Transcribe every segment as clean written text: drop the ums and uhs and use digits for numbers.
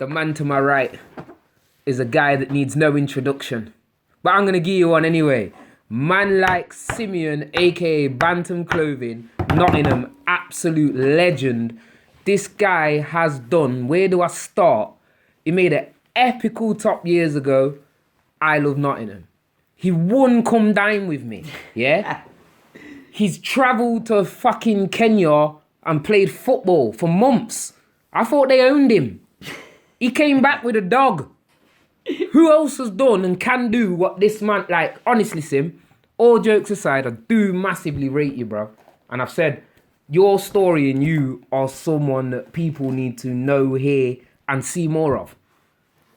The man to my right is a guy that needs no introduction. But I'm going to give you one anyway. Man like Simeon, aka Bantum Clothing, Nottingham, absolute legend. This guy has done, where do I start? He made an epical top years ago. I love Nottingham. He won Come Dine With Me, yeah? He's travelled to fucking Kenya and played football for months. I thought they owned him. He came back with a dog. Who else has done and can do what this man, like, honestly, Sim, all jokes aside, I do massively rate you, bro. And I've said, your story and you are someone that people need to know, hear, and see more of.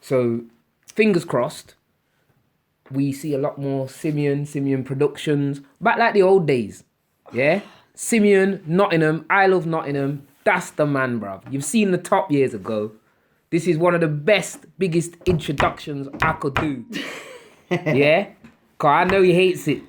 So, fingers crossed, we see a lot more Simeon Productions, back like the old days, yeah? Simeon, Nottingham, I love Nottingham, that's the man, bro. You've seen the top years ago. This is one of the best, biggest introductions I could do. Yeah? Because I know he hates it.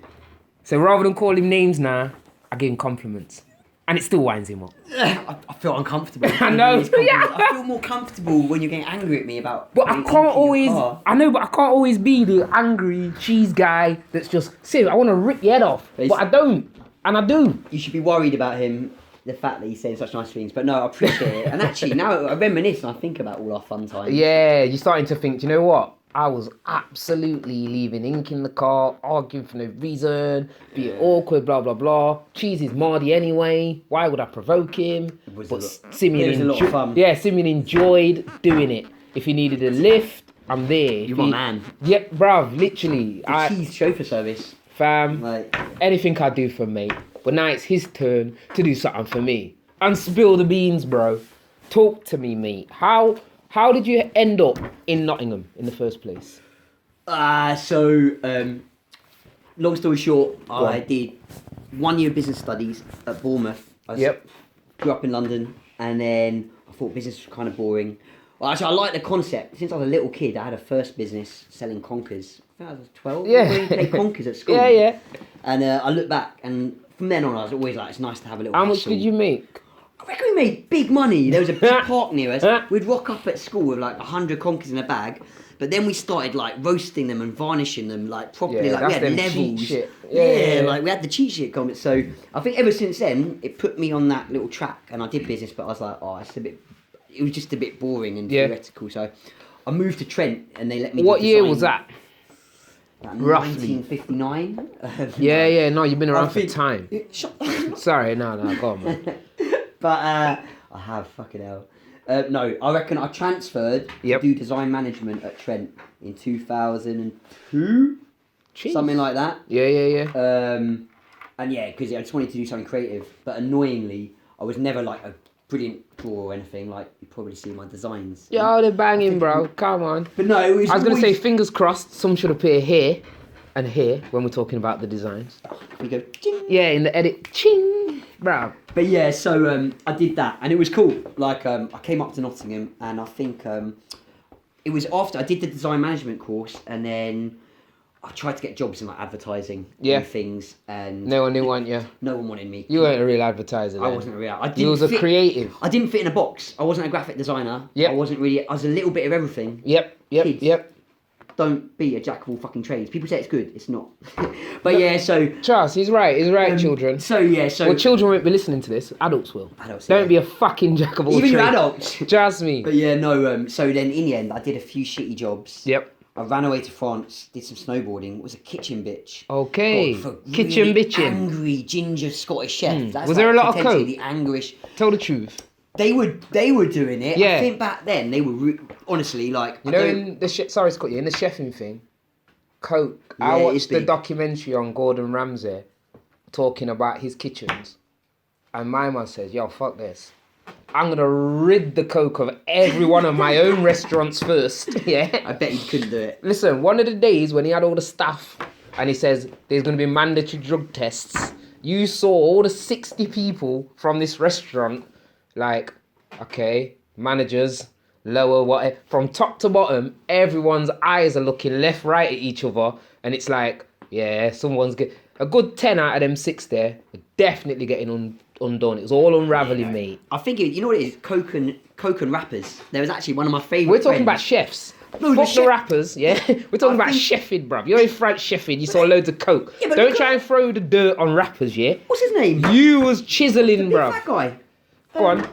So rather than call him names now, I give him compliments. And it still winds him up. I feel uncomfortable. I know. I feel more comfortable when you're getting angry at me about... But I can't always... I know, but I can't always be the angry cheese guy that's just... Serious, I want to rip your head off. But I don't. And I do. You should be worried about him... The fact that he's saying such nice things, but no, I appreciate it. And actually, now I reminisce and I think about all our fun times. Yeah, you're starting to think, do you know what? I was absolutely leaving ink in the car, arguing for no reason, being awkward, blah, blah, blah. Cheese is Mardy anyway. Why would I provoke him? But Simeon, a lot of fun. Yeah, Simeon enjoyed doing it. If he needed a lift, I'm there. You're my man. Yep, bruv, literally. The cheese chauffeur service. Fam, like, anything I do for mate. But now it's his turn to do something for me. And spill the beans, bro. Talk to me, mate. How did you end up in Nottingham in the first place? Long story short, I did 1 year of business studies at Bournemouth. I grew up in London, and then I thought business was kind of boring. Well, actually, I like the concept. Since I was a little kid, I had a first business selling conkers. I think I was 12. Yeah. We played conkers at school. Yeah. And I look back, and from then on, I was always like, it's nice to have a little How much hustle. did you make? I reckon we made big money. There was a big park near us. We'd rock up at school with like 100 conkers in a bag. But then we started like roasting them and varnishing them like properly. Yeah, like we that's had them levels. cheat shit. Yeah, like we had the cheat shit comments. So I think ever since then, it put me on that little track. And I did business, but I was like, it was just a bit boring and theoretical. So I moved to Trent and they let me do What year design. was that? Roughly 1959. Yeah, no, you've been around for time. Shut Sorry, no, go on, man. But I have, fucking hell. No, I reckon I transferred to do design management at Trent in 2002. Jeez. Something like that. Yeah. And yeah, because I just wanted to do something creative. But annoyingly, I was never like a brilliant drawer or anything. Like, you probably see my designs. Yo, they're banging, bro. Come on. But no, it was I was going to say, fingers crossed, some should appear here and here when we're talking about the designs. We go, ching. Yeah, in the edit, ching, bro. But yeah, so I did that, and it was cool. Like, I came up to Nottingham, and I think it was after I did the design management course, and then I tried to get jobs in like advertising and things, and no one want you. No one wanted me. You weren't a real advertiser. I wasn't a real. You was a creative. I didn't fit in a box. I wasn't a graphic designer. Yep. I wasn't really. I was a little bit of everything. Yep. Don't be a jack of all fucking trades. People say it's good. It's not. But yeah, so Charles, he's right, children. Well, children won't be listening to this. Adults will. Don't be a fucking jack of all trades. Even your adults. Trust me. But yeah, no. So then in the end, I did a few shitty jobs. Yep. I ran away to France, did some snowboarding, was a kitchen bitch. Okay. Kitchen really bitching. Angry ginger Scottish chef. That's was there a lot of coke? The angrish. Tell the truth. They were doing it. Yeah. I think back then they were honestly like. You know, in the sorry, Scott, in the chefing thing, coke. Yeah, I watched the documentary on Gordon Ramsay talking about his kitchens, and my mum says, "Yo, fuck this. I'm gonna rid the coke of every one of my own restaurants first." Yeah. I bet he couldn't do it. Listen, one of the days when he had all the staff, and he says there's gonna be mandatory drug tests. You saw all the 60 people from this restaurant. Like, okay, managers, lower, whatever. From top to bottom, everyone's eyes are looking left, right at each other. And it's like, yeah, someone's a good 10 out of them 6 there are definitely getting undone. It was all unraveling, mate. I think you know what it is. Coke and rappers. There was actually one of my favourite. We're talking about chefs. No, Fuck the rappers, yeah. We're talking about chefing, bruv. You're in Frank chefing. You saw loads of coke. Yeah, don't try and throw the dirt on rappers, yeah. What's his name? You was chiseling, bruv. That guy. Go on.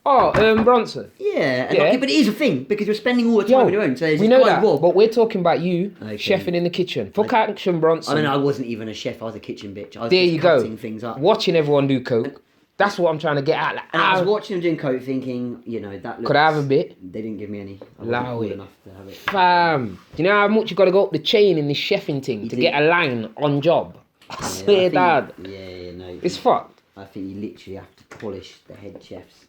Bronson. Yeah. But it is a thing because you're spending all the time on your own. So we know that, but we're talking about you chefing in the kitchen. Fuck Action Bronson. I mean, I wasn't even a chef. I was a kitchen bitch. I was there just you go. cutting things up. Watching everyone do coke. That's what I'm trying to get at. Like, and I was watching them doing coke, thinking, you know, that looks... Could I have a bit? They didn't give me any. Allow it. Enough to have it. Fam, do you know how much you got to go up the chain in this chefing thing to get a line on job? I swear, Dad. Yeah, no. It's fucked. I think you literally have to polish the head chefs.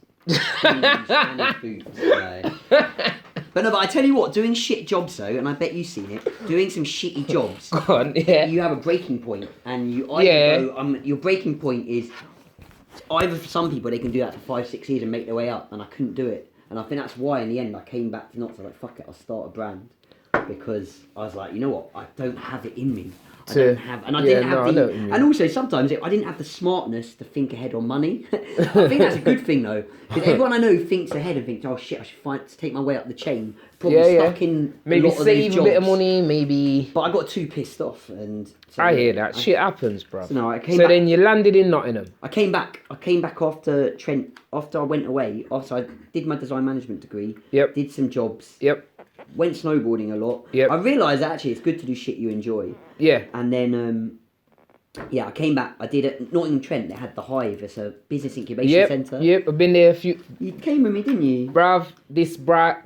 But I tell you what, doing shit jobs though, and I bet you've seen it, doing some shitty jobs, go on, yeah. You have a breaking point, and you either go, your breaking point is either for some people they can do that for 5-6 years and make their way up, and I couldn't do it, and I think that's why in the end I came back to Knots. I was like, fuck it, I'll start a brand, because I was like, you know what, I don't have it in me. I didn't have and also sometimes I didn't have the smartness to think ahead on money. I think that's a good thing though, because everyone I know thinks ahead and thinks, oh shit, I should take my way up the chain. Probably stuck in maybe a lot of save those a bit of money, maybe. But I got too pissed off, and so I hear that shit happens, bro. So, I came back. Then you landed in Nottingham. I came back after Trent. After I went away, after I did my design management degree. Yep. Did some jobs. Yep. Went snowboarding a lot. Yep. I realised that actually it's good to do shit you enjoy. Yeah. And then, I came back. I did at Nottingham Trent. They had the Hive. It's a business incubation centre. Yep. I've been there a few. You came with me, didn't you? Bruv, this guy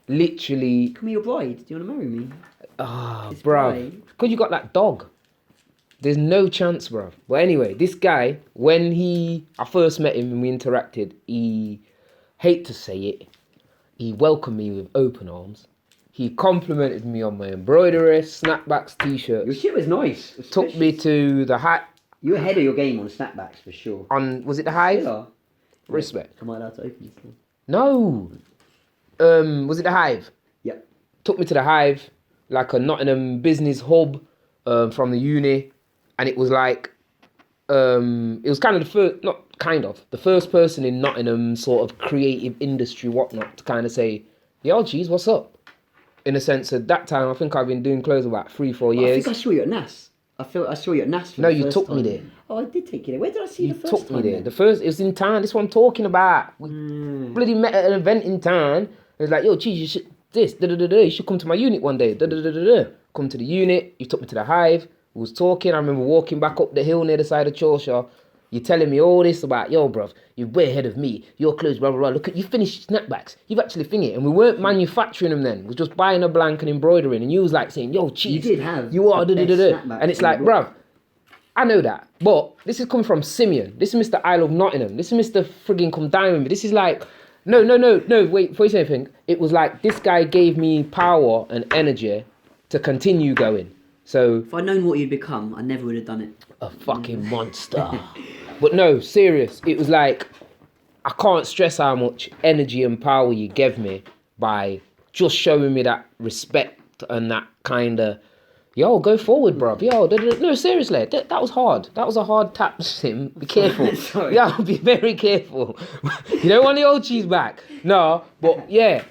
literally. Come here, your bride. Do you want to marry me? Oh, bruv. Because you got that dog. There's no chance, bruv. But anyway, this guy, when I first met him and we interacted, he, hate to say it, he welcomed me with open arms. He complimented me on my embroidery, snapbacks, t-shirts. Your shit was nice. Took me to the hat. You're ahead of your game on snapbacks for sure. Was it the Hive? Yeah. Respect. Am I allowed to open this one? No. Was it the Hive? Yep. Took me to the Hive, like a Nottingham business hub from the uni. And it was like, it was kind of the first person in Nottingham sort of creative industry, whatnot, to kind of say, yo, geez, what's up? In a sense, at that time, I think I've been doing clothes about 3-4 years. I think I saw you at NAS. I saw you at NAS for no, the you first took time. me there. Oh, I did take you there. Where did I see you the first time? You took me there. Then? It was in town. This is what I'm talking about. We bloody met at an event in town. It was like, yo, geez, you should you should come to my unit one day. Come to the unit. You took me to the Hive. We was talking. I remember walking back up the hill near the side of Chorlshire. You're telling me all this about, yo, bruv, you're way ahead of me. Your clothes, blah, blah, blah. Look, you finished snapbacks. You've actually it. And we weren't manufacturing them then. We was just buying a blank and embroidering. And you was like saying, yo, cheese. You did have. You are, And it's like, bruv, I know that. But this is coming from Simeon. This is Mr. Isle of Nottingham. This is Mr. frigging come down with me. This is like, no, wait, before you say anything, it was like this guy gave me power and energy to continue going. So if I'd known what you'd become, I never would have done it. A fucking monster. But no, serious. It was like, I can't stress how much energy and power you gave me by just showing me that respect and that kind of, yo, go forward, bruv. Yo, no, seriously, that was hard. That was a hard tap, Sim. Be careful. Sorry. Yeah, be very careful. You don't want the old cheese back. No, but yeah.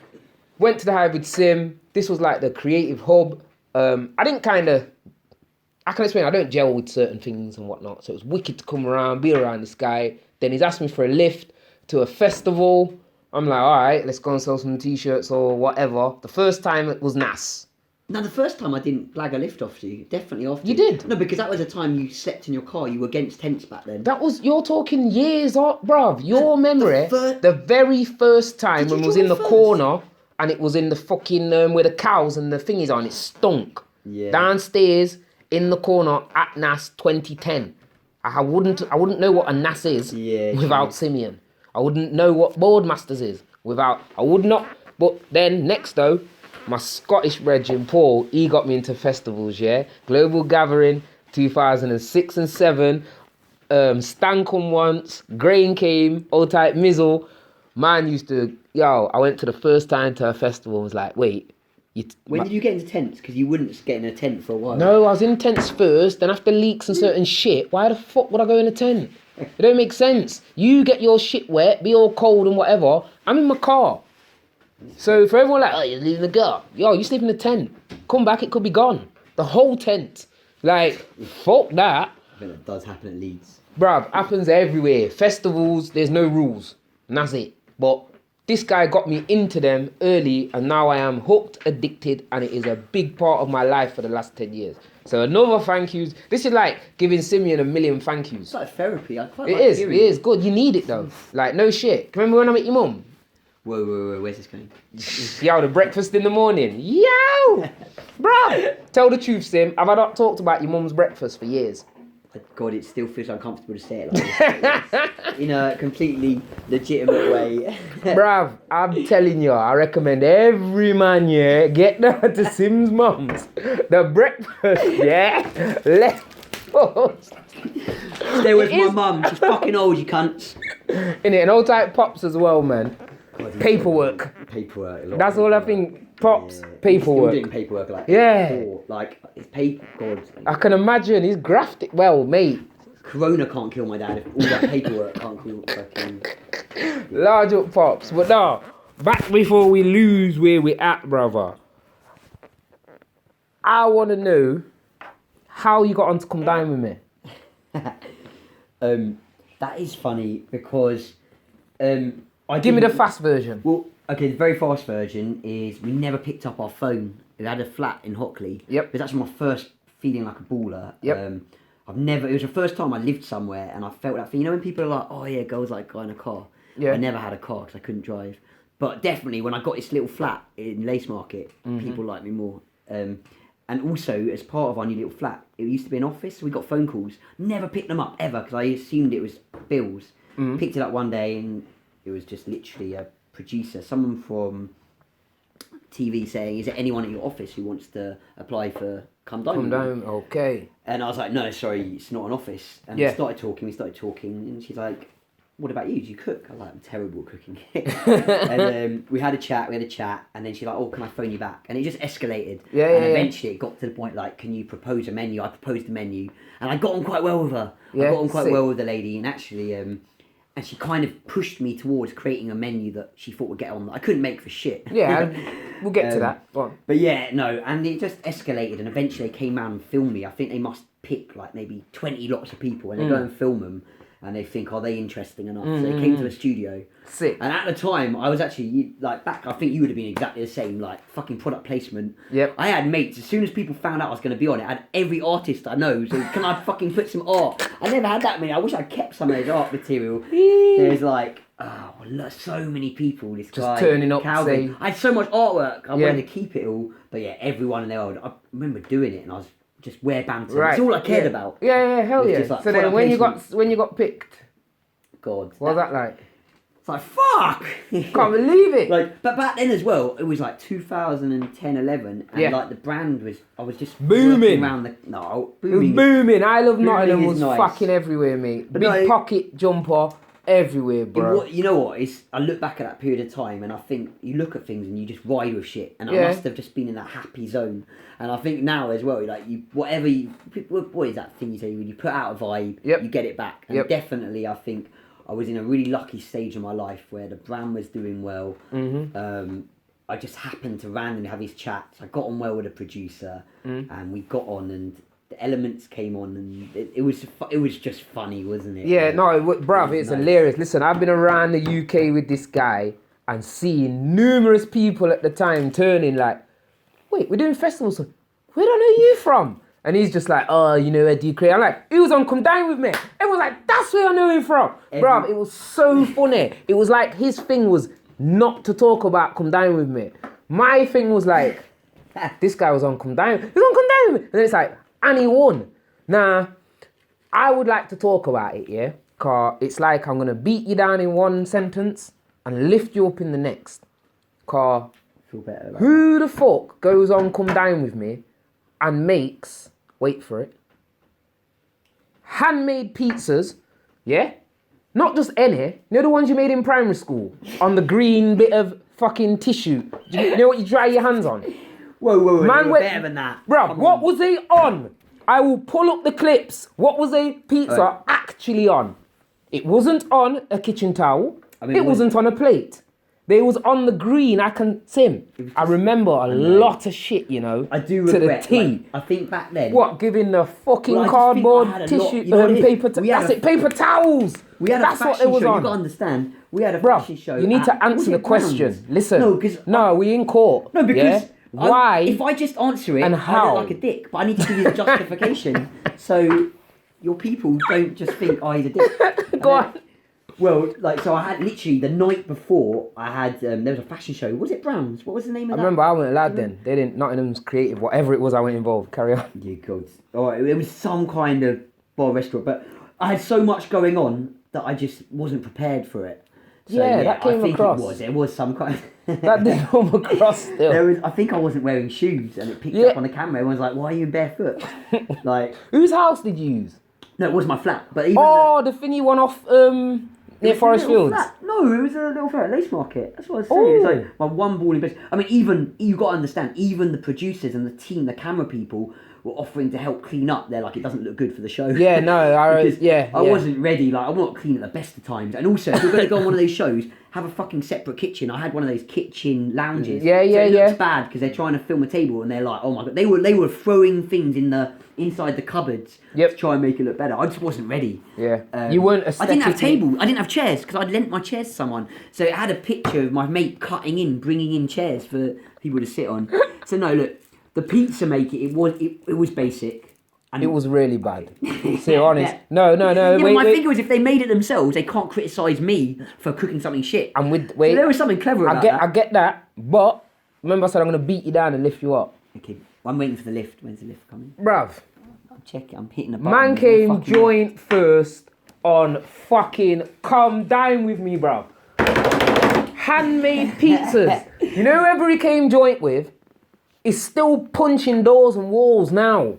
Went to the Hive with Sim. This was like the creative hub. I didn't I can explain, I don't gel with certain things and whatnot. So it was wicked to come around, be around this guy. Then he's asked me for a lift to a festival. I'm like, all right, let's go and sell some t-shirts or whatever. The first time it was NAS. No, the first time I didn't blag a lift off you. Definitely off you. You did? No, because that was the time you slept in your car. You were against tents back then. You're talking years off, bruv. Your memory, the very first time when we was in the corner and it was in the fucking, where the cows and the thingies are and it stunk. Yeah. Downstairs, in the corner at NAS 2010. I wouldn't know what a NAS is without Simeon. I wouldn't know what Boardmasters is without, I would not. But then next though, my Scottish brethren Paul, he got me into festivals, yeah? Global Gathering, 2006 and 7, Stankum once, Grain came, Old Type Mizzle. Man used to, I went to the first time to a festival and was like, wait, When did you get into tents? Because you wouldn't get in a tent for a while. No, I was in tents first, then after leaks and certain shit, why the fuck would I go in a tent? It don't make sense. You get your shit wet, be all cold and whatever. I'm in my car. So for everyone like, oh, you're leaving the car. Yo, you sleep in the tent. Come back, it could be gone. The whole tent. Like, fuck that. I think that does happen at Leeds. Bruv, happens everywhere. Festivals, there's no rules. And that's it. But this guy got me into them early, and now I am hooked, addicted, and it is a big part of my life for the last 10 years. So another thank yous. This is like giving Simeon a million thank yous. It's like therapy. I quite It like is. hearing It is good. You need it though. Like no shit. Remember when I met your mum? Whoa, where's this going? Yo, the breakfast in the morning. Yo, bro. Tell the truth, Sim. Have I not talked about your mum's breakfast for years? God, it still feels uncomfortable to say it like this. In a completely legitimate way. Bruv, I'm telling you, I recommend every man, yeah, get down to Sim's mum's. The breakfast, yeah, left post. Stay with my mum, she's fucking old, you cunts. In it, and all type pops as well, man. God, Paperwork. That's all I think. Pops, paperwork. Still doing paperwork like yeah. Before. Like, it's paper, God. I can imagine, he's grafted. Well, mate. Corona can't kill my dad if all that paperwork can't kill fucking... Large up pops. But no, back before we lose where we're at, brother. I want to know how you got on to come down with me. That is funny because... Give me the fast version. Well, okay, the very fast version is we never picked up our phone. We had a flat in Hockley. Yep. It was actually my first feeling like a baller. Yep. It was the first time I lived somewhere and I felt that thing. You know when people are like, oh yeah, girls like guy in a car. Yeah. I never had a car because I couldn't drive. But definitely when I got this little flat in Lace Market, people liked me more. And also, as part of our new little flat, it used to be an office, so we got phone calls. Never picked them up ever because I assumed it was bills. Picked it up one day and it was just literally a producer, someone from TV saying, is there anyone at your office who wants to apply for come down? Okay. And I was like, no, sorry, it's not an office. And we started talking, and she's like, what about you? Do you cook? I was like, I'm terrible at cooking. And we had a chat, and then she's like, oh, can I phone you back? And it just escalated. And eventually it got to the point, like, can you propose a menu? I proposed a menu, and I got on quite well with her. I got on quite well with the lady, and actually... and she kind of pushed me towards creating a menu that she thought would get on. I couldn't make for shit. Yeah, we'll get to that. Go on. But yeah, no, and it just escalated, and eventually they came around and filmed me. I think they must pick like maybe 20 lots of people, and they go and film them, and they think, are they interesting enough? So they came to the studio. Sick. And at the time, I was actually, like, back, I think you would have been exactly the same, like, fucking product placement. Yep. I had mates, as soon as people found out I was going to be on it, I had every artist I know, so can I fucking put some art? I never had that many. I wish I'd kept some of his art material. There's like, so many people, this just guy. turning up, Calvin. I had so much artwork, I wanted to keep it all. But yeah, everyone in there, I remember doing it, and I was just wear Bantum. Right. It's all I cared about. Yeah, hell yeah. Like, so then when you got picked, God. what was that like? It's like, fuck! Can't believe it! Like, but back then as well, it was like 2010, 11, and like the brand was, I was just booming around the, booming. It was booming. I Love Nottingham was nice. fucking everywhere, mate. But Big pocket jumper everywhere, bro. You know what? I look back at that period of time, and I think you look at things and you just ride with shit, and I must have just been in that happy zone. And I think now as well, like what is that thing you say when you put out a vibe, you get it back, and definitely I think. I was in a really lucky stage of my life where the brand was doing well. I just happened to randomly have these chats. I got on well with a producer, and we got on, and the elements came on, and it was just funny, wasn't it? Yeah, bruv, it's nice. Hilarious. Listen, I've been around the UK with this guy and seeing numerous people at the time turning like, wait, we're doing festivals. Where do I know you from? And he's just like, oh, you know, Eddie Cray. I'm like, he was on Come Down With Me. Everyone's like, that's where I know him from. Bruv, it was so funny. It was like his thing was not to talk about Come Down With Me. My thing was like, this guy was on Come Down. He's on Come Down With Me. And then it's like, and he won. Now, I would like to talk about it, yeah? Because it's like I'm going to beat you down in one sentence and lift you up in the next. Because feel better about who the fuck goes on Come Down With Me and makes, wait for it, handmade pizzas, yeah? Not just any, you know the ones you made in primary school? On the green bit of fucking tissue. You know what you dry your hands on? Whoa, Man they were went, better than that. Bruv, Come what on. was they on? I will pull up the clips. What was a pizza Alright. actually on? It wasn't on a kitchen towel. I mean, it wasn't on a plate. They was on the green. I remember a lot of shit, you know. I do to regret. the T. Like, I think back then. What, giving the fucking Well, I just think I cardboard had a tissue lot- you know what it is? paper? We had That's a- it, paper towels. We had a That's fashion what it was show. on. You gotta understand. We had a Bruv, fashion show. you need to at- answer was the it Browns? question. Listen. No, because we in court. no, because yeah? Why? If I just answer it, and I how? look like a dick. But I need to give you the justification, so your people don't just think he's a dick. Go on. Well, like, so I had literally the night before, I had, there was a fashion show. Was it Browns? What was the name of I that? remember I wasn't allowed then. They didn't. Nottingham's creative, whatever it was. I went involved. Carry on. You God. Alright, it was some kind of bar restaurant, but I had so much going on that I just wasn't prepared for it. So, Yeah, that came I think across. It was some kind. That did come across still. I think I wasn't wearing shoes, and it picked Yeah. up on the camera. Everyone's like, "Why are you in barefoot?" Like, Whose house did you use? no, it was my flat. But even Oh, the thingy one off near Forest Fields. No, it was a little flat lace market. That's what I was saying. It's like my one ball in best. I mean, even you got to understand. Even the producers and the team, the camera people, were offering to help clean up. They're like, it doesn't look good for the show. Yeah, no, I wasn't ready. Like, I'm not clean at the best of times. And also, if you're going to go on one of those shows, have a fucking separate kitchen. I had one of those kitchen lounges. Yeah, so yeah, it yeah. looks bad because they're trying to film a table and they're like, oh my god, they were throwing things inside the cupboards to try and make it look better. I just wasn't ready. Yeah, you weren't I didn't have aesthetically- tables. I didn't have chairs because I'd lent my chairs to someone. So it had a picture of my mate bringing in chairs for people to sit on. So no, look, the pizza maker, it was basic. And It was really bad. See, honest. No. Yeah, but wait, my wait. thing was, if they made it themselves, they can't criticise me for cooking something shit. And with So wait, there was something clever about I that. get that, but remember I said I'm gonna beat you down and lift you up, Okay, I'm waiting for the lift. When's the lift coming? bruv. I'm checking. I'm hitting the button. Man You're came fucking- joint first on fucking come dine with me, bruv. Handmade pizzas. You know whoever he came joint with is still punching doors and walls now.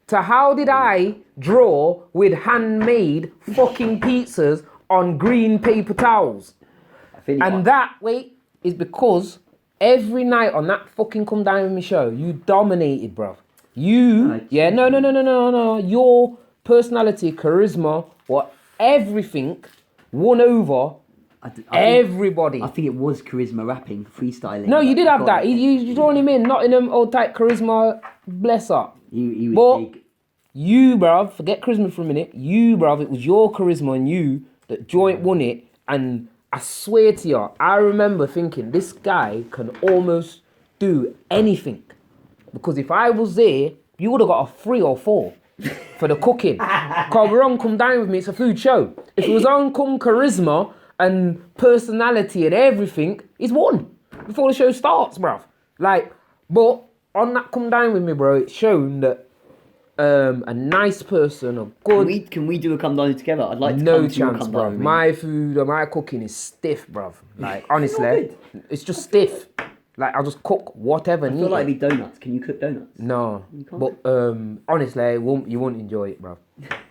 So how did I draw with handmade fucking pizzas on green paper towels? I feel you And are. that, is because every night on that fucking Come Down With Me show, you dominated, bruv. Right. No. Your personality, charisma, everything won over everybody. I think it was charisma rapping, freestyling. No, you did have that. He You drawn him in, Nottingham, old type charisma, bless up. was But big. you, bruv, forget charisma for a minute. You, bruv, it was your charisma and you that joint won it. And I swear to you, I remember thinking this guy can almost do anything. Because if I was there, you would have got a 3 or 4 for the cooking. Because we're on Come Dine With Me, it's a food show. If it was on Come Charisma and personality and everything, he's won before the show starts, bruv. Like, but on that Come Dine With Me, bro, it's shown that a nice person, a good... Can we do a come down together? I'd like to No come to your chance, come down bruv. with me. My food and my cooking is stiff, bruv. Like, honestly, good. it's just stiff. Like, I'll just cook whatever I needed. feel like it'd be donuts. Can you cook donuts? No, can't? but honestly, you won't enjoy it, bro.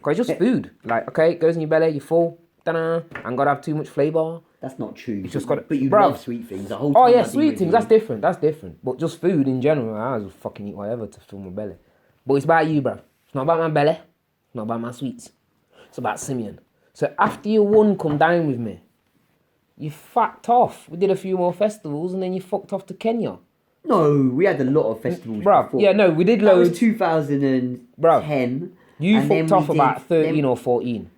Cause it's just food. Like, okay, it goes in your belly, you're full. Ta-da, and gotta have too much flavour. That's not true. It's just got. But you bruv. love sweet things. The whole time Oh yeah, I've been sweet with things. you. That's different. That's different. But just food in general, I just fucking eat whatever to fill my belly. But it's about you, bro. It's not about my belly. It's not about my sweets. It's about Simeon. So after you won, Come Dine With Me, you fucked off. We did a few more festivals, and then you fucked off to Kenya. No, we had a lot of festivals Bruv, before. yeah, no, we did That was loads. 2010. Bruv, You and then fucked we off did about 13 them- or 14.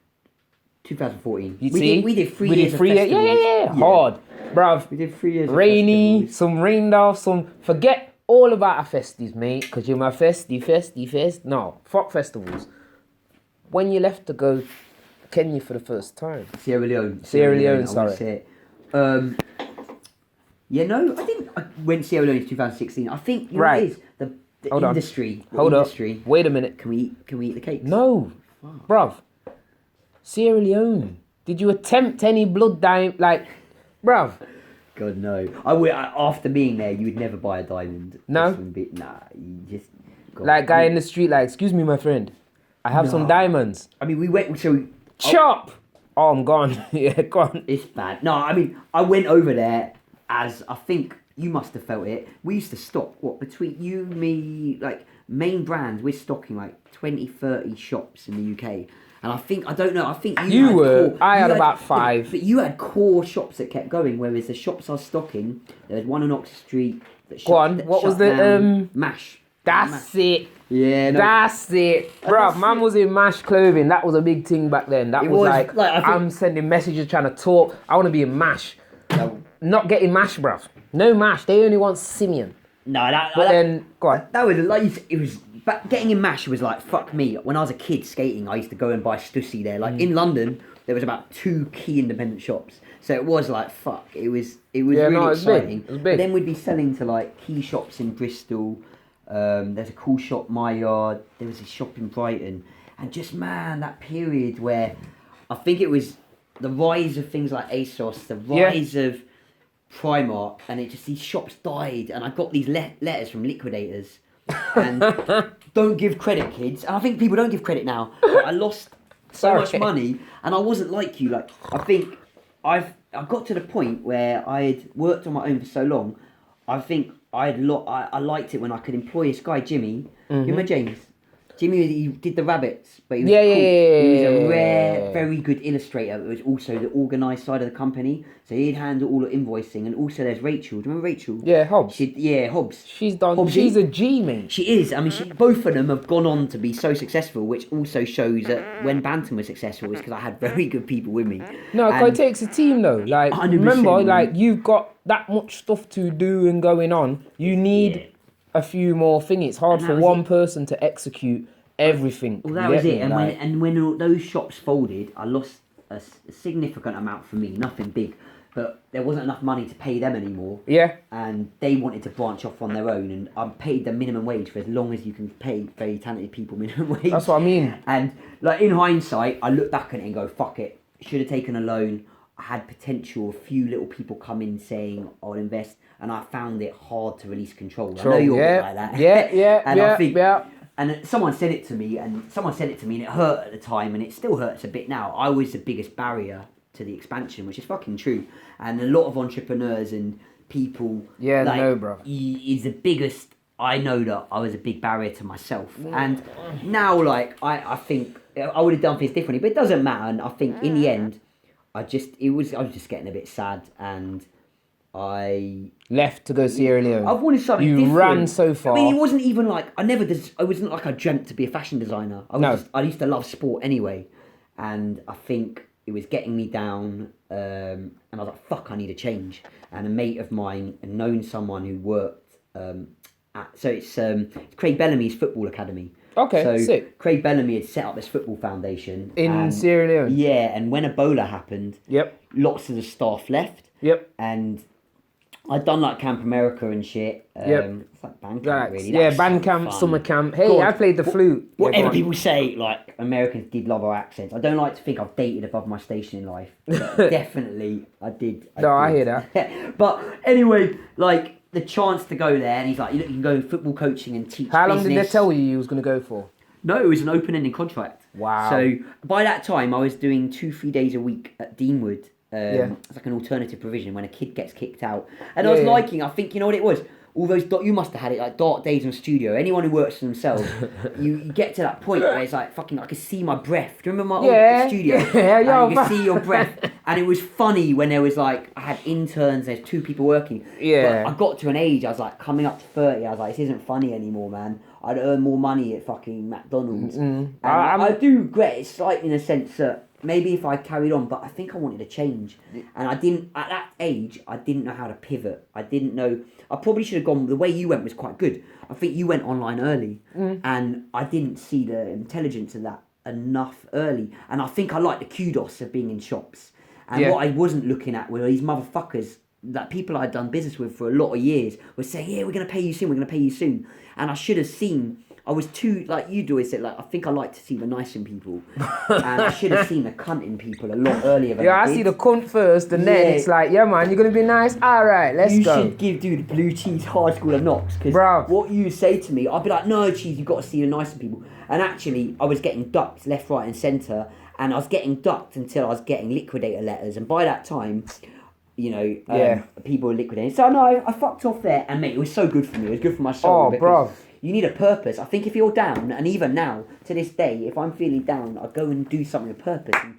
2014. You we see? did 3 we years did 3 of years. festivals. Yeah. Hard. Bruv, We did 3 years rainy, of festivals. some rained off, some... Forget all about our festies, mate, because you're my fest. No, fuck festivals. When you left to go Kenya for the first time. Sierra Leone. Sierra Leone, I wanna sorry. say it. Yeah, no, I went to Sierra Leone in 2016. I think, you know Right. what it is? The Hold on. industry. The Hold industry. up. Wait a minute. Can we eat the cakes? No. Bruv. Sierra Leone. Did you attempt any blood dye? Like, bruv. God, no. After being there, you would never buy a diamond. No? This would be- nah, you just... God. Like, guy in the street, like, excuse me, my friend. I have some No. diamonds. I mean, we went... So, Chop! Oh, I'm gone. Yeah, gone. it's bad. No, I mean, I went over there as, I think... you must have felt it. We used to stock, between you, me, like, main brands, we're stocking like 20, 30 shops in the UK. And I think I had about 5. But you had core shops that kept going, whereas the shops I was stocking, there was one on Oxford Street. Go on, what was the Mash. That's it. Yeah, no. That's it. Bro, man was in Mash Clothing. That was a big thing back then. That was like I'm sending messages trying to talk. I want to be in Mash. No. Not getting Mash, bruv. No Mash. They only want Simeon. No, then, go on. That was like, it was, but getting in Mash was like, fuck me. When I was a kid skating, I used to go and buy Stussy there. Like in London, there was about 2 key independent shops. So it was like, fuck. It was really exciting. It was big. But then we'd be selling to like key shops in Bristol. There's a cool shop, My Yard. There was a shop in Brighton. And just, man, that period where I think it was the rise of things like ASOS, the rise of Primark, and it just, these shops died. And I got these letters from liquidators. And don't give credit, kids. And I think people don't give credit now. But I lost so much money, and I wasn't like you. Like, I think I got to the point where I had worked on my own for so long. I think I liked it when I could employ this guy, Jimmy. You remember James? Jimmy, he did the rabbits, but he was cool. He was a rare, very good illustrator. It was also the organised side of the company, so he'd handle all the invoicing. And also, there's Rachel. Do you remember Rachel? Yeah, Hobbs. Hobbs. She's done. Hobbsy. She's a G, mate. She is. I mean, both of them have gone on to be so successful, which also shows that when Bantam was successful, it's because I had very good people with me. No, it takes a team though. Like, remember, like you've got that much stuff to do and going on. You need a few more things. It's hard for one person to execute everything. Well, that was it. And when those shops folded, I lost a significant amount for me. Nothing big, but there wasn't enough money to pay them anymore. Yeah. And they wanted to branch off on their own, and I paid the minimum wage for as long as you can pay very talented people minimum wage. That's what I mean. And like in hindsight, I look back at it and go, "Fuck it. Should have taken a loan." I had potential. A few little people come in saying, "I'll invest," and I found it hard to release control. I know you're a bit like that. I think. And someone said it to me, and it hurt at the time, and it still hurts a bit now. I was the biggest barrier to the expansion, which is fucking true. And a lot of entrepreneurs and people, bro, is the biggest. I know that I was a big barrier to myself, and now, like, I think I would have done things differently, but it doesn't matter. And I think in the end, I was just getting a bit sad, and I left to go Sierra Leone. I wanted something different. You ran so far. I mean, it wasn't even like I wasn't like I dreamt to be a fashion designer. I used to love sport anyway, and I think it was getting me down. And I was like, "Fuck, I need a change." And a mate of mine had known someone who worked it's Craig Bellamy's football academy. Okay, so sick. Craig Bellamy had set up this football foundation in Sierra Leone. Yeah, and when Ebola happened, lots of the staff left. And I'd done like Camp America and shit. It's like band camp, really. Yeah, band camp, summer camp. Hey, I played the flute. Whatever people say, like, Americans did love our accents. I don't like to think I've dated above my station in life. But definitely, I did. I hear that. But anyway, like, the chance to go there, and he's like, you can go football coaching and teach How long did they tell you was going to go for? No, it was an open-ended contract. Wow. So, by that time, I was doing 2-3 days a week at Deanwood. It's like an alternative provision when a kid gets kicked out. And I was I think, you know what it was? All those, you must have had it, like dark days in the studio. Anyone who works for themselves, you get to that point where it's like, fucking, I could see my breath. Do you remember my old studio? You could see your breath. And it was funny when there was like, I had interns, there's 2 people working. Yeah. But I got to an age, I was like, coming up to 30, I was like, this isn't funny anymore, man. I'd earn more money at fucking McDonald's. And I do regret it slightly in a sense that maybe if I carried on, but I think I wanted to change. And I didn't, at that age, I didn't know how to pivot. I didn't know, I probably should have gone, the way you went was quite good. I think you went online early, and I didn't see the intelligence of that enough early. And I think I liked the kudos of being in shops. And what I wasn't looking at were these motherfuckers, that people I'd done business with for a lot of years, were saying, yeah, we're going to pay you soon, And I should have seen, I was too, like you do, is it like, I think I like to see the nice in people. And I should have seen the cunt in people a lot earlier than I did. See the cunt first, and then it's like, yeah, man, you're going to be nice? All right, let's go. You should give dude BlueCheese Hard School of Knocks, because what you say to me, I'd be like, no, Cheese, you've got to see the nice in people. And actually, I was getting ducked left, right and centre, and I was getting ducked until I was getting liquidator letters. And by that time, people were liquidating. So no, I fucked off there, and mate, it was so good for me. It was good for my soul. Oh, bro. You need a purpose. I think if you're down, and even now, to this day, if I'm feeling down, I go and do something with purpose. And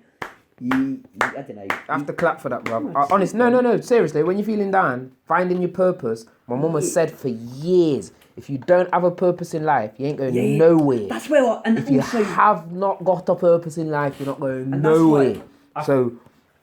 I don't know. I have to clap for that, bro. Honest, no, seriously, when you're feeling down, finding your purpose, my mum has said for years, if you don't have a purpose in life, you ain't going nowhere. That's where if you have not got a purpose in life, you're not going nowhere. So,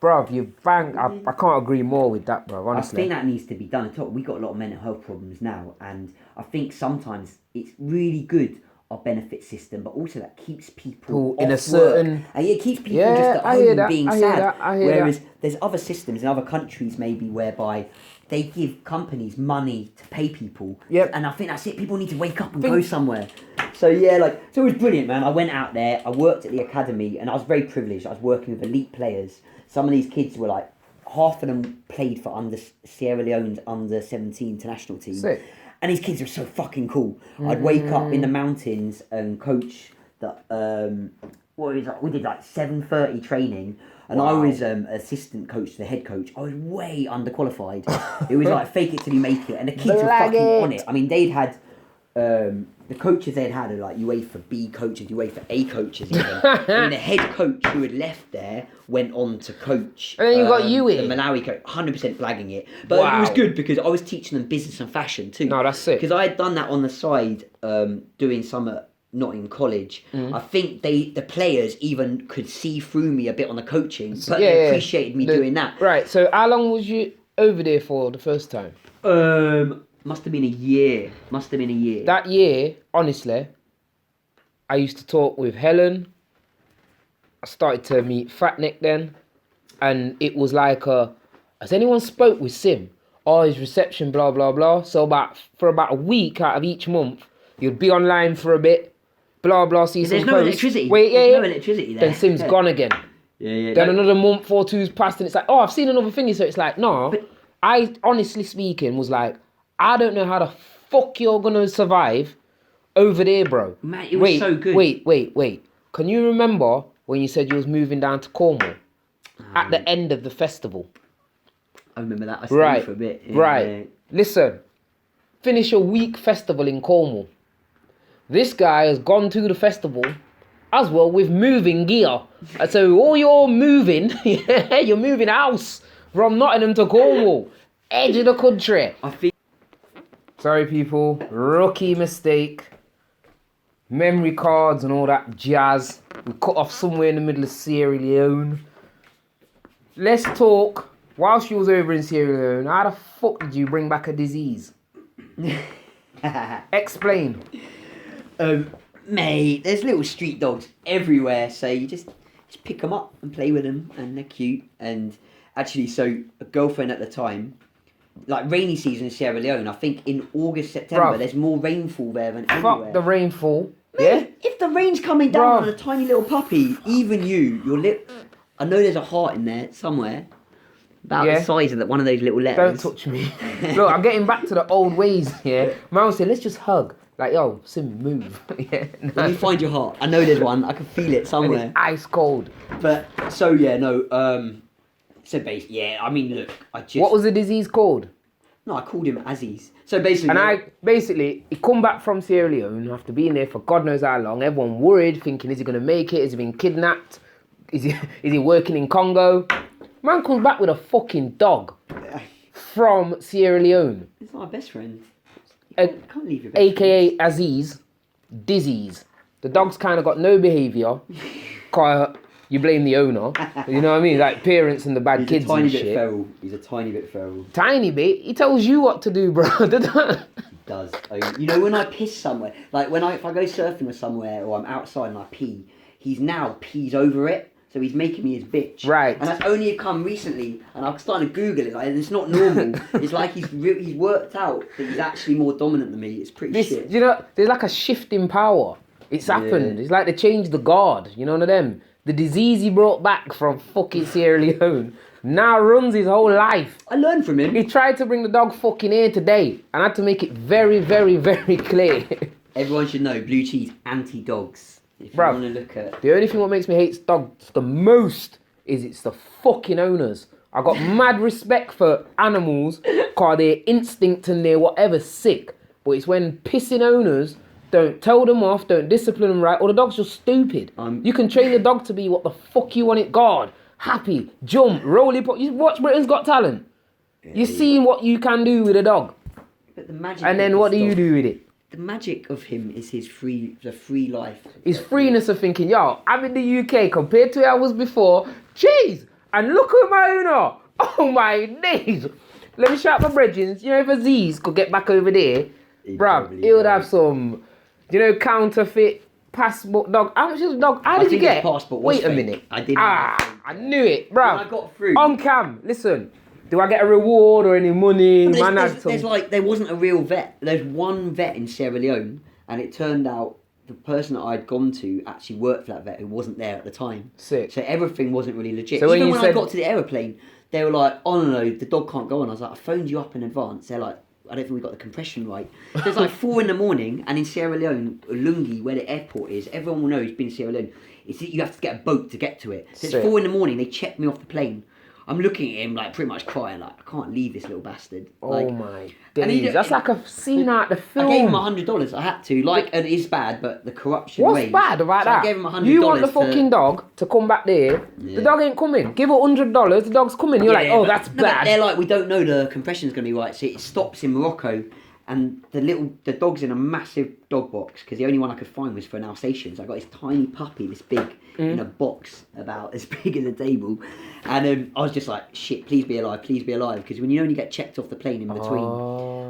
bruv, you bang. I can't agree more with that, bruv, honestly. I think that needs to be done. We got a lot of mental health problems now, and I think sometimes it's really good, our benefit system, but also that keeps people in a work. certain... And it keeps people just at home being sad. Whereas there's other systems in other countries maybe whereby they give companies money to pay people. Yep. And I think that's it. People need to wake up and go somewhere. So it was brilliant, man. I went out there, I worked at the academy, and I was very privileged. I was working with elite players. Some of these kids were like, half of them played for Sierra Leone's under-17 international team. Sick. And these kids were so fucking cool. I'd wake up in the mountains and coach we did like 7:30 training, and I was assistant coach to the head coach. I was way underqualified. It was like fake it till you make it, and the kids were fucking on it. I mean, they'd had the coaches they'd had are like UEFA B coaches, UEFA A coaches even. And the head coach who had left there went on to coach. And then you got you the Malawi coach, 100% flagging it. But it was good because I was teaching them business and fashion too. No, that's sick. Because I had done that on the side, doing some not in college. I think the players even could see through me a bit on the coaching, but they appreciated me doing that. Right. So how long was you over there for the first time? Must have been a year. That year, honestly, I used to talk with Helen. I started to meet Fatneck then. And it was like, has anyone spoke with Sim? Oh, his reception, blah, blah, blah. So for about a week out of each month, you'd be online for a bit, blah, blah, see some posts. There's no electricity. Wait, There's no electricity there. Then Sim's gone again. Yeah. Then another month or two's passed and it's like, oh, I've seen another thingy. So it's like, no. But I, honestly speaking, was like, I don't know how the fuck you're going to survive over there, bro. Man, it was so good. Wait. Can you remember when you said you was moving down to Cornwall at the end of the festival? I remember that. I stayed for a bit. Yeah. Right. Listen, finish a week festival in Cornwall. This guy has gone to the festival as well with moving gear. So all you're moving, you're moving house from Nottingham to Cornwall. Edge of the country. Sorry, people. Rookie mistake. Memory cards and all that jazz. We cut off somewhere in the middle of Sierra Leone. Let's talk. Whilst you was over in Sierra Leone, how the fuck did you bring back a disease? Explain. Mate, there's little street dogs everywhere. So you just pick them up and play with them, and they're cute. And actually, so a girlfriend at the time, like rainy season in Sierra Leone, I think in August, September, there's more rainfall there than anywhere. Fuck the rainfall. Mate, if the rain's coming down on a tiny little puppy, even your lip, I know there's a heart in there somewhere, about the size of one of those little letters. Don't touch me. Look, I'm getting back to the old ways. Yeah, Mum said, let's just hug. Like, yo, Sim, move. When you find your heart, I know there's one. I can feel it somewhere. And it's ice cold. But so So basically, I mean, look, What was the disease called? No, I called him Aziz. So basically... And he come back from Sierra Leone after being there for God knows how long. Everyone worried, thinking, is he going to make it? Has he been kidnapped? Is he working in Congo? Man comes back with a fucking dog from Sierra Leone. It's my best friend. You can't leave your best AKA friend. Aziz, disease. The dog's kind of got no behaviour. You blame the owner. You know what I mean? Like parents and the bad kids and shit. He's a tiny bit feral. Tiny bit? He tells you what to do, bro. He does. You know, when I piss somewhere, like if I go surfing or somewhere or I'm outside and I pee, he's now pees over it. So he's making me his bitch. Right. And that's only come recently, and I'm starting to Google it. Like, it's not normal. It's like he's worked out that he's actually more dominant than me. It's pretty shit. You know, there's like a shift in power. It's happened. It's like they changed the guard. You know one of them. The disease he brought back from fucking Sierra Leone now runs his whole life. I learned from him. He tried to bring the dog fucking here today, and I had to make it very, very, very clear. Everyone should know BlueCheese anti-dogs. If you want to look at... The only thing what makes me hate dogs the most is it's the fucking owners. I got mad respect for animals because their instinct and their whatever's sick. But it's when pissing owners don't tell them off, don't discipline them right, or the dog's just stupid. You can train the dog to be what the fuck you want it, guard, happy, jump, roly pop. You watch Britain's Got Talent. You've seen what you can do with a dog. But the magic. And then what do you do with it? The magic of him is the free life. His freeness of thinking, yo, I'm in the UK compared to where I was before. Jeez, and look at my owner. Oh my days. Let me shout my brethren. You know, if Aziz could get back over there, bruv, he would have some, counterfeit passport dog. How much is the dog? How did you get? Passport Wait a fake. minute. I didn't. I knew it, bruv. When I got through. On cam, listen. Do I get a reward or any money? There wasn't a real vet. There's one vet in Sierra Leone, and it turned out the person that I'd gone to actually worked for that vet who wasn't there at the time. Sick. So everything wasn't really legit. So Even when I got to the aeroplane, they were like, "Oh no, the dog can't go on." I was like, "I phoned you up in advance." They're like, "I don't think we got the compression right." So it's like 4 a.m, and in Sierra Leone, Lungi, where the airport is, everyone will know who's been to Sierra Leone. You have to get a boat to get to it. So it's 4 a.m. They checked me off the plane. I'm looking at him like pretty much crying, like I can't leave this little bastard. Oh my days, that's like a scene out the film. I gave him $100. I had to. And it is bad, but the corruption. What's bad about that? I gave him $100. You want the fucking dog to come back there? Yeah. The dog ain't coming. Give her $100. The dog's coming. You're like, oh, that's bad. They're like, we don't know the compression's gonna be right, so it stops in Morocco. And the dog's in a massive dog box because the only one I could find was for an Alsatian. So I got this tiny puppy, this big, in a box about as big as a table. And I was just like, shit, please be alive, because when you only get checked off the plane in between,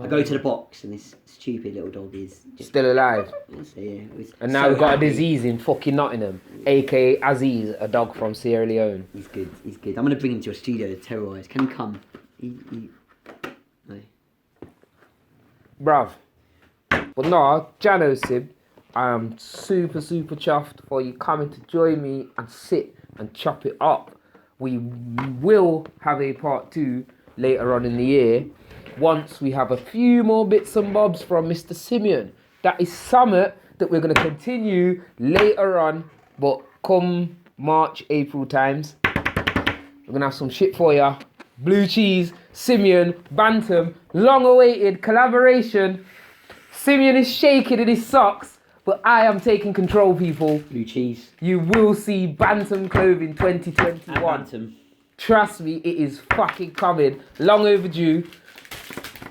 I go to the box and this stupid little dog is just still alive. So, yeah, and now we've got a disease in fucking Nottingham, aka Aziz, a dog from Sierra Leone. He's good. I'm gonna bring him to a studio to terrorise. Can he come? No. Bruv. But no, Jano Sib, I am super chuffed for you coming to join me and sit and chop it up. We will have a part 2 later on in the year once we have a few more bits and bobs from Mr. Simeon. That is something that we're going to continue later on, but come March, April times, we're going to have some shit for you. Blue Cheese, Simeon, Bantum, long awaited collaboration. Simeon is shaking in his socks, but I am taking control, people. Blue Cheese. You will see Bantum Clothing 2021. Bantum. Trust me, it is fucking coming. Long overdue.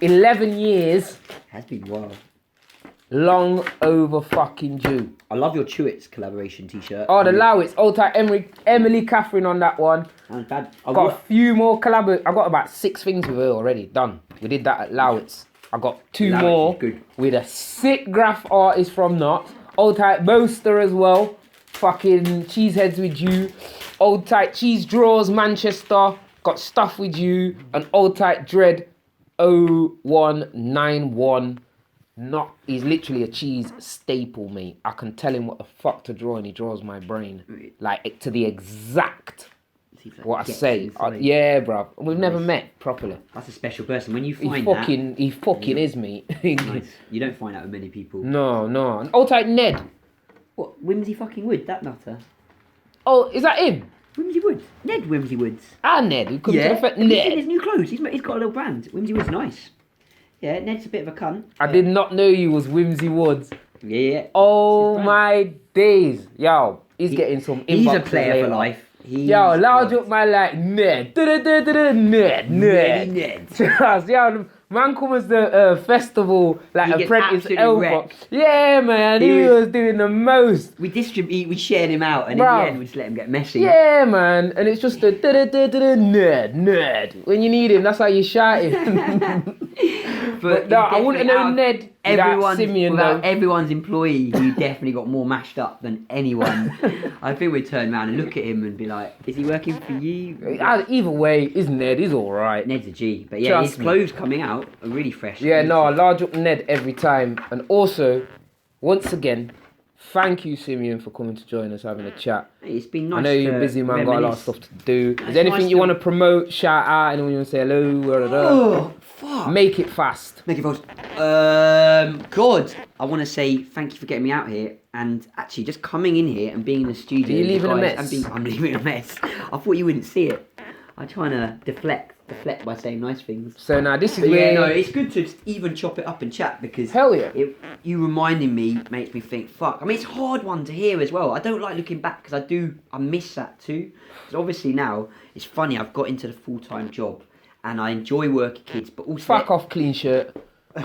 11 years. Has been wild. Long over fucking due. I love your Chewits collaboration t-shirt. Oh, the Lowitz. Old type Emily Catherine on that one. Bad. Got a few more collabs. I got about 6 things with her already done. We did that at Lowitz. I got 2 Lowitz more good. With a sick graph artist from Knots. Old type Boaster as well. Fucking Cheeseheads with you. Old type Cheese Drawers Manchester. Got stuff with you. And old type Dread 0191. He's literally a cheese staple, mate. I can tell him what the fuck to draw and he draws my brain. Like, to the exact what I say. Yeah, bruv. We've never met properly. That's a special person. When you find he fucking is, mate. Nice. You don't find that with many people. No. And old type Ned. What? Whimsy fucking Wood, that nutter. Oh, is that him? Whimsy Woods. Ned Whimsy Woods. Ned. Who comes to the Ned. Ned. His new clothes. He's got a little brand. Whimsy Woods, nice. Yeah, Ned's a bit of a cunt. I did not know you was Whimsy Woods. Yeah. Oh my days. Yo, he's getting some inbox. He's a player for life. Yo, large up my like Ned. Ned. Yo, man comes the festival like apprentice elbow. Yeah, man, he was doing the most. We shared him out, and in the end we just let him get messy. Yeah, man, and it's just the Ned. When you need him, that's how you shout him. But no, I wouldn't have known Ned without Simeon. Without everyone's employee, he definitely got more mashed up than anyone. I think we'd turn around and look at him and be like, is he working for you? Either way, Ned is alright. Ned's a G. But yeah, his clothes coming out are really fresh. Yeah, no, I large up Ned every time. And also, once again, thank you, Simeon, for coming to join us, having a chat. Hey, it's been nice. I know you're a busy man, got a lot of stuff to do. Is there anything you want to promote, shout out, anyone you want to say hello? Oh, fuck. Make it fast. God, I want to say thank you for getting me out here and actually just coming in here and being in the studio. Are you leaving a mess? I'm leaving a mess. I thought you wouldn't see it. I'm trying to deflect by saying nice things. So now this is But where... yeah, no, it's good to even chop it up and chat because Hell yeah. You reminding me makes me think, fuck. I mean, it's a hard one to hear as well. I don't like looking back because I miss that too. Because obviously now, it's funny, I've got into the full-time job and I enjoy working kids, but also... Fuck off, clean shirt. You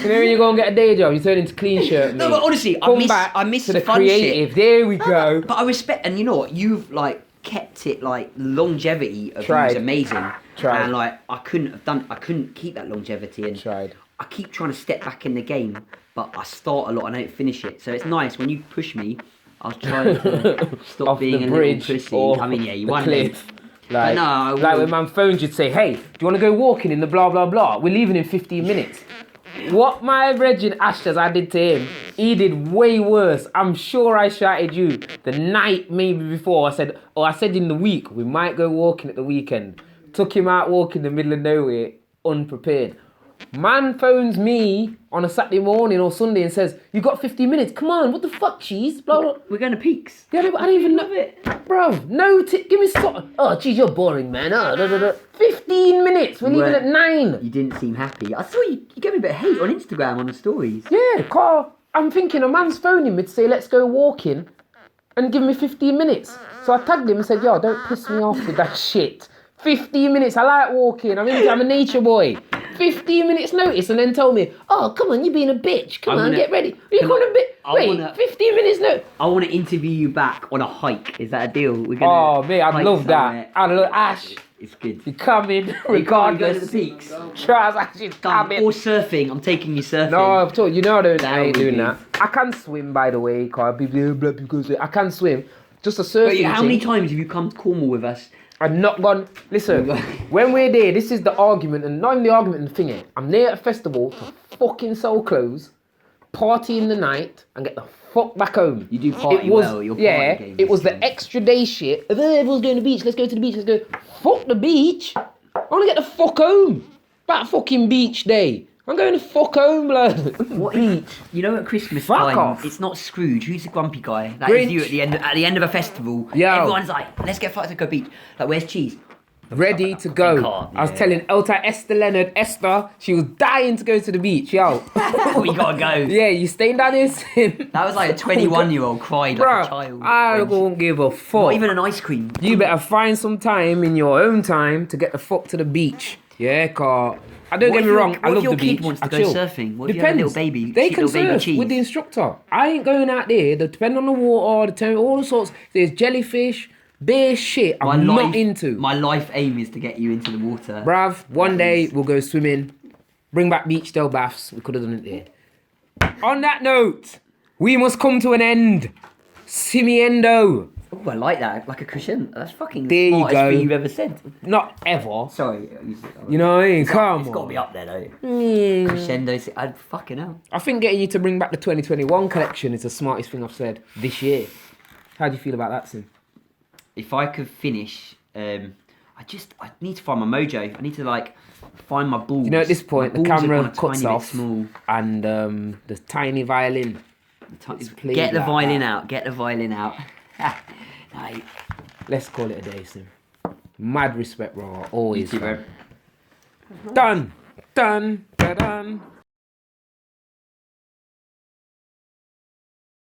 know when you go and get a day job, you turn into clean shirt, mate. No, but honestly, I miss to the the fun creative. shit. There we go. But I respect, and you know what? You've like kept it like longevity of Tried. you is amazing. Tried. And like I couldn't keep that longevity. And Tried. I keep trying to step back in the game, but I start a lot and I don't finish it. So it's nice when you push me. I'll try to stop Off being the a bridge little pussy. or I mean, yeah, you the won. cliff. Like, no, like when man phones, you'd say, "Hey, do you want to go walking in the blah blah blah? We're leaving in 15 minutes." What my Regin Ashters I did to him, he did way worse. I'm sure I shouted you the night maybe before. I said in the week, we might go walking at the weekend. Took him out walking in the middle of nowhere, unprepared. Man phones me on a Saturday morning or Sunday and says, "You got 15 minutes, come on, what the fuck, cheese?" Blah, blah. We're going to Peaks. Yeah, but I don't even know it. Bruv, no give me something. Oh, geez, you're boring, man. 15 minutes, we're leaving at 9. You didn't seem happy. I saw you gave me a bit of hate on Instagram on the stories. Yeah, Carl, I'm thinking a man's phoning me to say, let's go walking and give me 15 minutes. So I tagged him and said, yo, don't piss me off with that shit. 15 minutes, I like walking, I'm a nature boy. 15 minutes notice and then told me, oh, come on, you're being a bitch. Come on, get ready. You're going a bit. Wait, 15 minutes notice. I want to interview you back on a hike. Is that a deal? We're gonna Oh, mate, I'd love somewhere. that. I'd love Ash. It's good. You come in, You go regardless. to the Peaks. Try actually come in. Or surfing. I'm taking you surfing. No, I've told you know I That ain't would doing be- that. I can swim, by the way, Carl. Because I can swim. Just a surfing Wait, how many thing. times have you come to Cornwall with us? I'm not gone. Listen, when we're there, this is the argument, and not even the argument and the thing. I'm there at a festival to fucking sell clothes, party in the night, and get the fuck back home. You do party well. Your party game it is was the strong. extra day shit. If everyone's going to the beach, let's go to the beach. Let's go. Fuck the beach. I want to get the fuck home. That fucking beach day. I'm going to fuck home, blood. What beach? You know, at Christmas Fuck time, off. it's not Scrooge. Who's the grumpy guy? That Grinch. is you at the end of a festival. Yo. Everyone's like, let's get fucked to go beach. Like, where's cheese? Ready to go. Can't, I was yeah. telling Esther Leonard, Esther, she was dying to go to the beach. Yo. We gotta go. Yeah, you staying down here, Sim? That was like a 21-year-old cried like a Bruh, child. I when she- don't give a fuck. Not even an ice cream. You better find some time in your own time to get the fuck to the beach. Yeah, car. I don't What get if me your- wrong, what I if love your the beach. kid wants to I go chill. surfing? What if you have a little baby, They cute can little baby surf cheese? with the instructor. I ain't going out there. Depending on the water, all the sorts. There's jellyfish, bear shit. I'm not into. My life aim is to get you into the water. Bruv, one day we'll go swimming, bring back beach tail baths. We could have done it there. On that note, we must come to an end. Simiendo. Oh, I like that. Like a crescendo. That's fucking There the you smartest go. thing you've ever said. Not ever. Sorry. You know what I mean? Come It's on. got to be up there though. Mm. Crescendo. I'd fucking hell. I think getting you to bring back the 2021 collection is the smartest thing I've said this year. How do you feel about that, Sim? If I could finish, I need to find my mojo. I need to like find my balls. You know, at this point, My the balls are camera kinda cuts tiny bit off, Small. and the tiny violin. It's played Get the like violin that. out. Get the violin out. No, Let's call it a day, Sim. Mad respect, bro. Always. you too, bro. Done. Done. Done.